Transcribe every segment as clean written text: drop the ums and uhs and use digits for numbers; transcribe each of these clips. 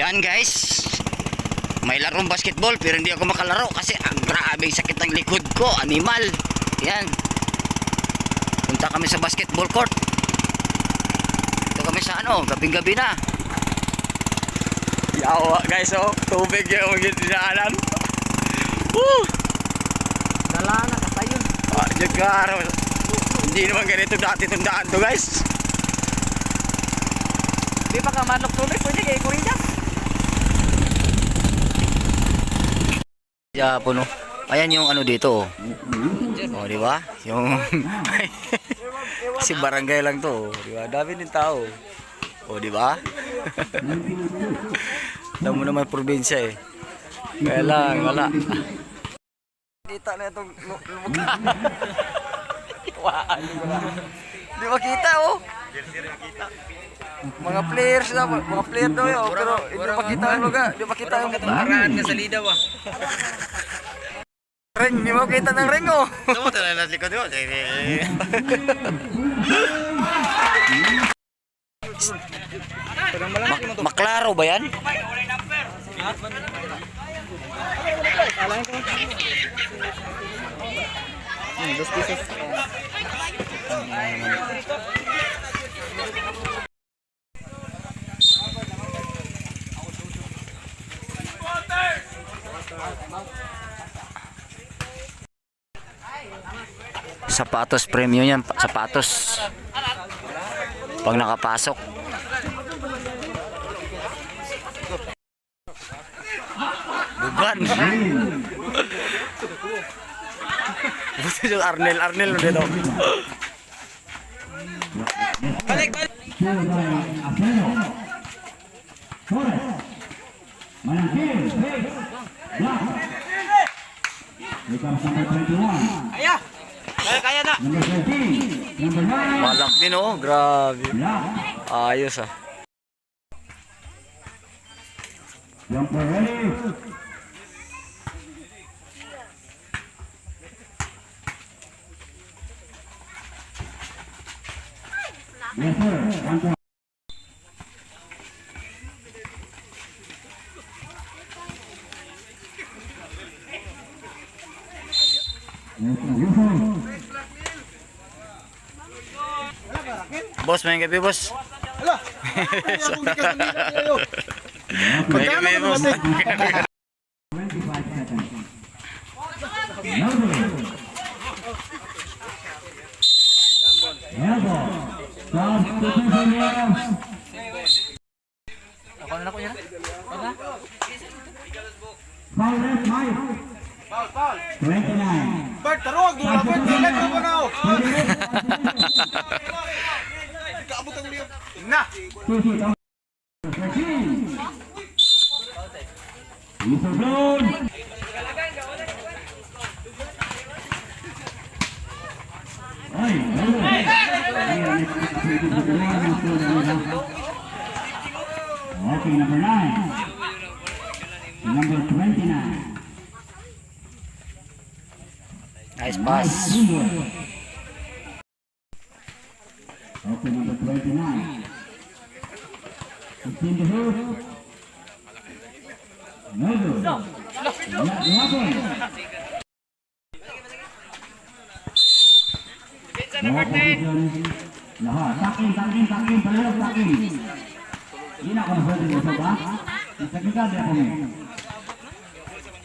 Yan guys, may larong basketball pero hindi ako makalaro kasi ang grabe sakit ng likod ko, animal. Yan, punta kami sa basketball court. Ito kami sa ano, gabing gabi na. Yawa guys, oh, tubig yung dinaanan. Dala na kasayon. Jagaro. Hindi naman ganito dati tundaan to guys. Di pa ka manok tubig, pwede kayo kuridas. Puno. Ayan yung ano dito. Oh, di ba? Yung si barangay lang to, di ba? Dami din tao. Oh, di ba? Alam mo naman probinsya eh. Kaya lang, wala. Kita na itong lumukha. Waan. Di ba kita oh? Mga players na, mga player daw yun. Pero hindi makita ang lugar. Hindi makita ang Paraan ka sa lidaw ah. ring, hindi mo kita ng ring oh. Ito mo talaga sa likod mo. Maklaro ba yan? Dos pieces. Sapatos premium yan, sapatos. Pag nakapasok. Bugan. Buto yung Arnel dito. Balik. Aya. Kaya na. Malak din oh, grabe. Ayos ah. Jumper ready. Yes, sir. Boss, may gabi boss. May gabi boss. 25 seconds. Elbow. Ako na ko yan. Ano? Foul left, Mike. Foul. 29. Bert, taruag doon lang. Bert, ilan ka ba na ako? Kaabot ang liyo. Na! 13. Isa blown. Ay, okay, number 9. Number 29. Nice pass. Okay, number 29. 15 to hoop. No good. Not happening. No position. Lahat. Taking. Palulog taking. Hindi na ako na-hold yung ito ba? Nagsagigal din ako may.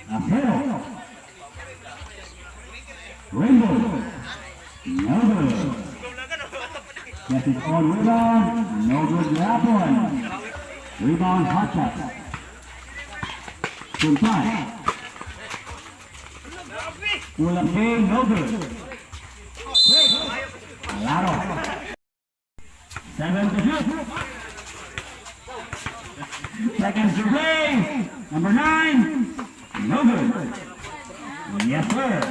Asero. Rainbow. No good. That is all rebound. No good yapon. Rebound hot shot. Sultan. Pulang game, no good. Laro. 7 to shoot. Seconds to play. Number 9. No good. Yes, sir.